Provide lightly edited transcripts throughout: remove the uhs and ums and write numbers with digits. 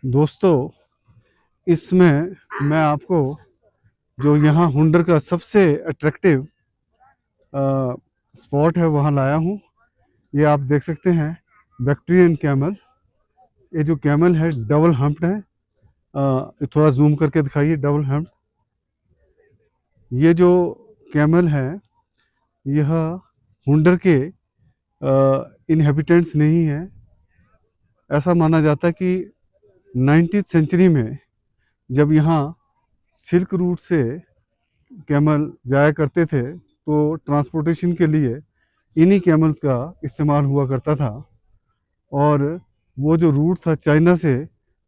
दोस्तों, इसमें मैं आपको जो यहाँ हुंडर का सबसे अट्रैक्टिव स्पॉट है वहाँ लाया हूँ। ये आप देख सकते हैं बैक्टीरियन कैमल। ये जो कैमल है डबल हम्प्ड है। थोड़ा जूम करके दिखाइए, डबल हम्प्ड। ये जो कैमल है यह हुंडर के इनहेबिटेंट्स नहीं है। ऐसा माना जाता है कि 19वीं सेंचुरी में जब यहाँ सिल्क रूट से कैमल जाया करते थे तो ट्रांसपोर्टेशन के लिए इन्हीं कैमल्स का इस्तेमाल हुआ करता था। और वो जो रूट था चाइना से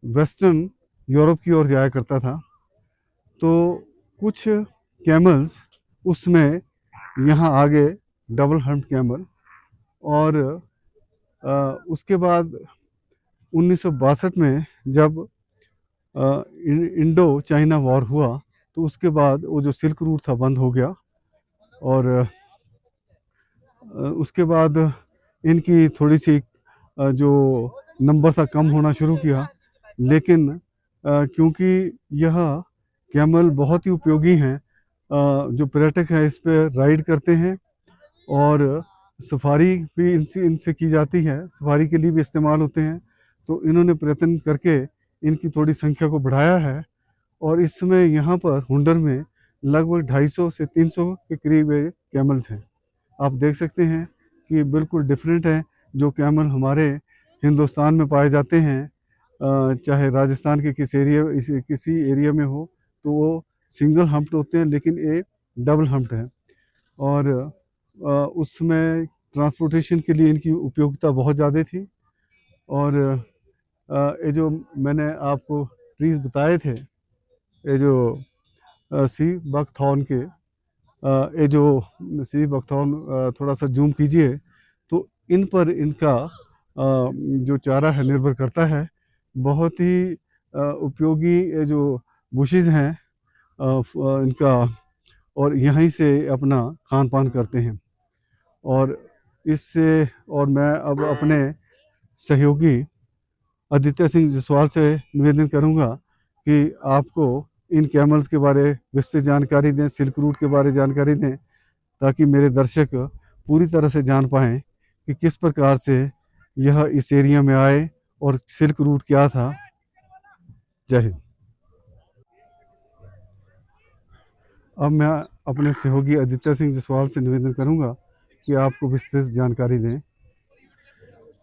वेस्टर्न यूरोप की ओर जाया करता था। तो कुछ कैमल्स उसमें यहाँ आ गए, डबल हम्प्ड कैमल। और उसके बाद 1962 में जब इंडो चाइना वॉर हुआ तो उसके बाद वो जो सिल्क रूट था बंद हो गया। और उसके बाद इनकी थोड़ी सी जो नंबर था कम होना शुरू किया। लेकिन क्योंकि यह कैमल बहुत ही उपयोगी हैं, जो पर्यटक हैं इस पर राइड करते हैं और सफारी भी इनसे की जाती है, सफारी के लिए भी इस्तेमाल होते हैं। तो इन्होंने प्रयत्न करके इनकी थोड़ी संख्या को बढ़ाया है। और इस समय यहाँ पर हुंडर में लगभग 250 से 300 के करीब कैमल्स हैं। आप देख सकते हैं कि बिल्कुल डिफरेंट है जो कैमल हमारे हिंदुस्तान में पाए जाते हैं। चाहे राजस्थान के किसी एरिया में हो तो वो सिंगल हम्प्ड होते हैं, लेकिन ये डबल हम्प्ड है। और उसमें ट्रांसपोर्टेशन के लिए इनकी उपयोगिता बहुत ज़्यादा थी। और ये जो मैंने आपको ट्रीज़ बताए थे, ये जो सी बकथॉर्न के, ये जो सी बकथॉर्न, थोड़ा सा जूम कीजिए तो इन पर इनका जो चारा है निर्भर करता है। बहुत ही उपयोगी ये जो बुशेस हैं इनका, और यहीं से अपना खान पान करते हैं। और इससे और मैं अब अपने सहयोगी आदित्य सिंह जसवाल से निवेदन करूंगा कि आपको इन कैमल्स के बारे विस्तृत जानकारी दें, सिल्क रूट के बारे जानकारी दें, ताकि मेरे दर्शक पूरी तरह से जान पाएँ कि किस प्रकार से यह इस एरिया में आए और सिल्क रूट क्या था। जय हिंद। अब मैं अपने सहयोगी आदित्य सिंह जसवाल से निवेदन करूंगा कि आपको विस्तृत जानकारी दें।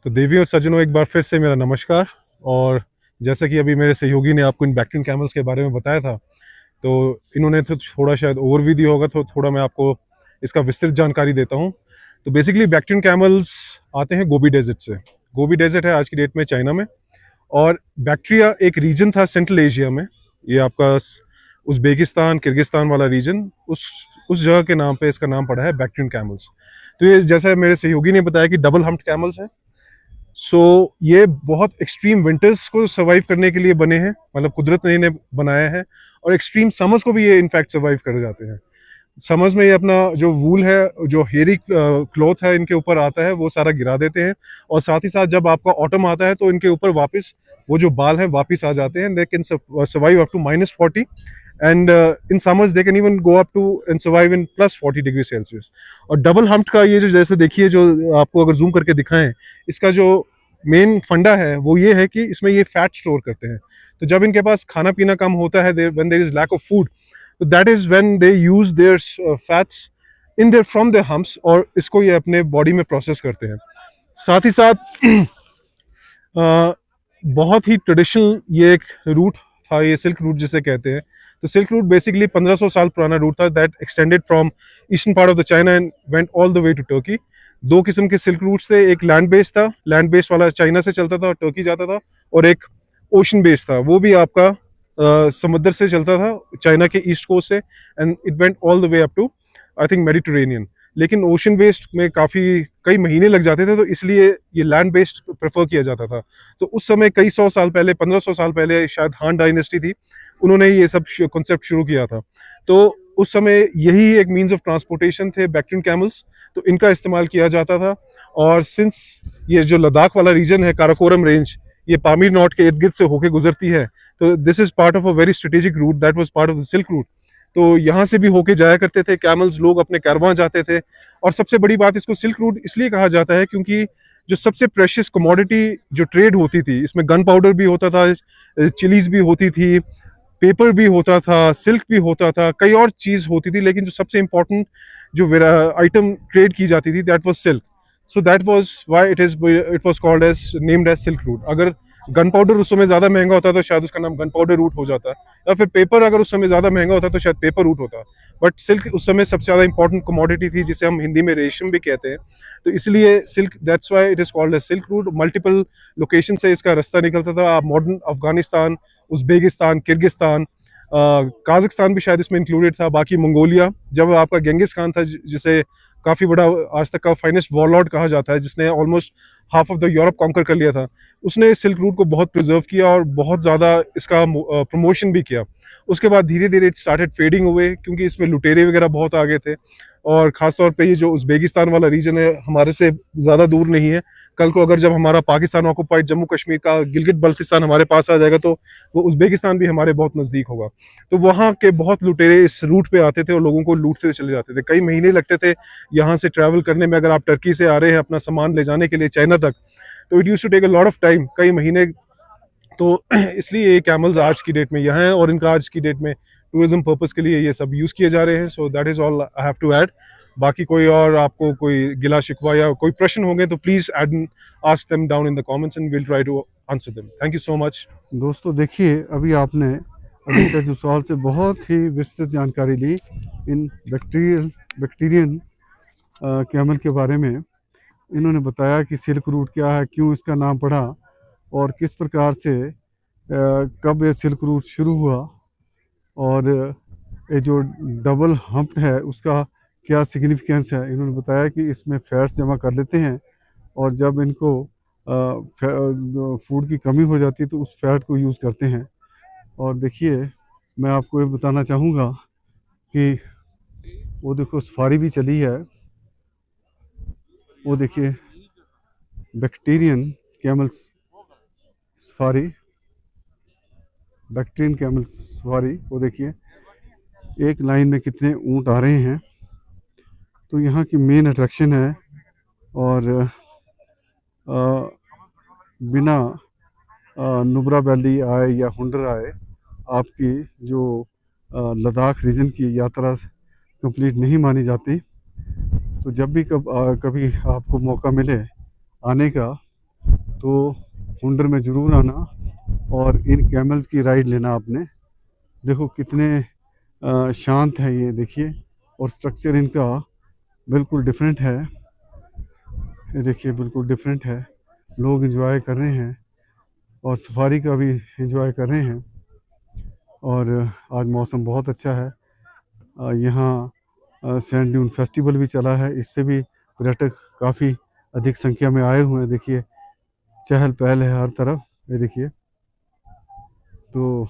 तो देवी और सज्जनों, एक बार फिर से मेरा नमस्कार। और जैसा कि अभी मेरे सहयोगी ने आपको इन बैक्टीरियन कैमल्स के बारे में बताया था, तो इन्होंने तो थोड़ा शायद ओवरव्यू दिया होगा, तो थोड़ा मैं आपको इसका विस्तृत जानकारी देता हूँ। तो बेसिकली बैक्टीरियन कैमल्स आते हैं गोबी डेजर्ट से। गोबी डेजर्ट है आज की डेट में चाइना में, और बैक्टीरिया एक रीजन था सेंट्रल एशिया में, ये आपका उज़्बेकिस्तान किर्गिस्तान वाला रीजन, उस जगह के नाम पे इसका नाम पड़ा है बैक्टीरियन कैमल्स। तो ये जैसा मेरे सहयोगी ने बताया कि डबल हम्प्ड कैमल्स हैं। सो ये बहुत एक्सट्रीम विंटर्स को सर्वाइव करने के लिए बने हैं, मतलब कुदरत ने इन्हें बनाया है। और एक्सट्रीम समर्स को भी ये इनफैक्ट सर्वाइव कर जाते हैं। समर्स में ये अपना जो वूल है, जो हेयरी क्लॉथ है इनके ऊपर आता है, वो सारा गिरा देते हैं। और साथ ही साथ जब आपका ऑटम आता है तो इनके ऊपर वापस वो जो बाल हैं वापस आ जाते हैं। They can survive up to -40 and in summers they can even go up to and survive in +40 degree Celsius. और डबल हम्प्ड का ये जो जैसे देखिए, जो आपको अगर जूम करके दिखाएं, इसका जो मेन फंडा है वो ये है कि इसमें ये फैट स्टोर करते हैं। तो जब इनके पास खाना पीना कम होता है, when there is lack of food, तो that is when they use their fats in their from their humps, और इसको ये अपने बॉडी में प्रोसेस करते हैं। साथ ही साथ बहुत ही ट्रेडिशनल ये एक रूट था, ये सिल्क रूट जिसे कहते हैं। तो सिल्क रूट बेसिकली 1500 साल पुराना रूट था, that extended from eastern part of the China and went all the way to Turkey. दो किस्म के सिल्क रूट्स थे, एक लैंड बेस्ड था, लैंड बेस्ड वाला चाइना से चलता था और टर्की जाता था, और एक ओशन बेस्ड था, वो भी आपका समुद्र से चलता था, चाइना के ईस्ट कोस्ट से, and it went all the way up to I think Mediterranean. लेकिन ओशन बेस्ड में कई महीने लग जाते थे, तो इसलिए ये लैंड बेस्ड प्रेफर किया जाता था। तो उस समय कई 100 साल पहले, 1500 साल पहले, शायद हान डायनेस्टी थी, उन्होंने ये सब कॉन्सेप्ट शुरू किया था। तो उस समय यही एक मीन्स ऑफ ट्रांसपोर्टेशन थे बैक्टीरियन कैमल्स, तो इनका इस्तेमाल किया जाता था। और सिंस ये जो लद्दाख वाला रीजन है, काराकोरम रेंज, ये पामीर नॉट के इर्द गिर्द से होके गुजरती है। तो this is part of a very strategic route that was part of the silk route. तो यहाँ से भी होके जाया करते थे कैमल्स, लोग अपने कारवां जाते थे। और सबसे बड़ी बात, इसको सिल्क रूट इसलिए कहा जाता है क्योंकि जो सबसे प्रेशियस कमोडिटी जो ट्रेड होती थी, इसमें गन पाउडर भी होता था, चिलीज भी होती थी, पेपर भी होता था, सिल्क भी होता था, कई और चीज होती थी, लेकिन जो सबसे इंपॉर्टेंट जो आइटम ट्रेड की जाती थी that was silk. So that was why it was called as named as silk route. अगर गन पाउडर उस समय ज्यादा महंगा होता तो शायद उसका नाम गन पाउडर रूट हो जाता, या फिर पेपर अगर उस समय ज्यादा महंगा होता तो शायद पेपर रूट होता। बट सिल्क उस समय सबसे ज्यादा इंपॉर्टेंट कमोडिटी थी, जिसे हम हिंदी में रेशम भी कहते हैं। तो इसलिए silk, that's why it is called as silk route. Multiple location से इसका रास्ता निकलता था। Modern Afghanistan, Uzbekistan, Kyrgyzstan, Kazakhstan भी शायद इसमें इंक्लूडेड था, बाकी मंगोलिया। जब आपका गेंगिस खान था, जिसे काफ़ी बड़ा आज तक का फाइनेस्ट वॉरलॉर्ड कहा जाता है, जिसने almost half of the Europe conquer कर लिया था, उसने सिल्क रूट को बहुत प्रिजर्व किया और बहुत ज़्यादा इसका प्रमोशन भी किया। उसके बाद धीरे धीरे इट स्टार्टेड फेडिंग हुए, क्योंकि इसमें लुटेरे वगैरह बहुत आ गए थे। और ख़ासतौर पे ये जो उज़्बेकिस्तान वाला रीजन है, हमारे से ज़्यादा दूर नहीं है। कल को अगर जब हमारा पाकिस्तान ऑक्युपाइड जम्मू कश्मीर का गिलगित बल्तिस्तान हमारे पास आ जाएगा, तो वो उज़्बेकिस्तान भी हमारे बहुत नज़दीक होगा। तो वहाँ के बहुत लुटेरे इस रूट पे आते थे और लोगों को लूटते चले जाते थे। कई महीने लगते थे यहाँ से ट्रैवल करने में। अगर आप टर्की से आ रहे हैं अपना सामान ले जाने के लिए चाइना तक, तो it use to take a lot of time, कई महीने। तो इसलिए ये कैमल्स आज की डेट में यहाँ हैं, और इनका आज की डेट में टूरिज्म पर्पस के लिए ये सब यूज़ किए जा रहे हैं। So that is all I have to add. बाकी कोई और आपको कोई गिला शिकवा या कोई प्रश्न होंगे तो please add ask them down in the comments and will try to answer them. Thank you so much. दोस्तों देखिए, अभी आपने अभी का जो सवाल से बहुत ही विस्तृत जानकारी ली इन बैक्टीरियन कैमल के बारे में। इन्होंने बताया कि सिल्क रूट क्या है, क्यों इसका नाम पड़ा, और किस प्रकार से कब ये सिल्क रूट शुरू हुआ, और ये जो डबल हम्प है उसका क्या सिग्निफिकेंस है। इन्होंने बताया कि इसमें फैट्स जमा कर लेते हैं, और जब इनको फूड की कमी हो जाती है तो उस फैट को यूज़ करते हैं। और देखिए, मैं आपको ये बताना चाहूँगा कि वो देखो सफारी भी चली है, वो देखिए Bactrian camels safari, Bactrian camels safari. वो देखिए एक लाइन में कितने ऊँट आ रहे हैं। तो यहाँ की मेन अट्रैक्शन है, और बिना नुब्रा वैली आए या हुंडर आए, आपकी जो लद्दाख रीजन की यात्रा कंप्लीट नहीं मानी जाती। तो जब भी कभी आपको मौका मिले आने का, तो हुंडर में ज़रूर आना और इन कैमल्स की राइड लेना आपने। देखो कितने शांत है ये, देखिए, और स्ट्रक्चर इनका बिल्कुल डिफरेंट है। ये देखिए बिल्कुल डिफरेंट है। लोग एंजॉय कर रहे हैं और सफारी का भी एंजॉय कर रहे हैं। और आज मौसम बहुत अच्छा है। यहाँ सैंड ड्यून फेस्टिवल भी चला है, इससे भी पर्यटक काफ़ी अधिक संख्या में आए हुए हैं। देखिए चहल पहल है हर तरफ, ये देखिए। तो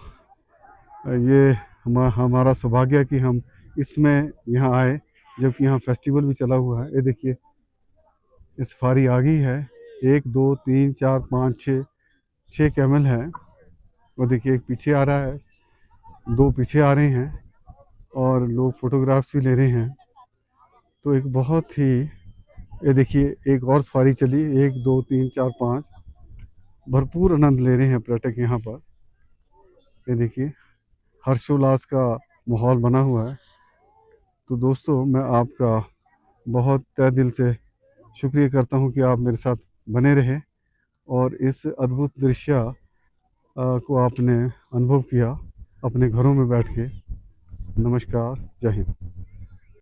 ये हमारा सौभाग्य है कि हम इसमें यहाँ आए जबकि यहाँ फेस्टिवल भी चला हुआ है। ये देखिए ये सफारी आ गई है। 1 2 3 4 5 6 कैमल हैं। और देखिए एक पीछे आ रहा है, 2 पीछे आ रहे हैं, और लोग फोटोग्राफ्स भी ले रहे हैं। तो एक बहुत ही, ये देखिए एक और सफारी चली, 1 2 3 4 5। भरपूर आनंद ले रहे हैं पर्यटक यहाँ पर। ये देखिए हर्षोल्लास का माहौल बना हुआ है। तो दोस्तों मैं आपका बहुत तहे दिल से शुक्रिया करता हूँ कि आप मेरे साथ बने रहे और इस अद्भुत दृश्य को आपने अनुभव किया अपने घरों में बैठ के। नमस्कार, जय हिंद।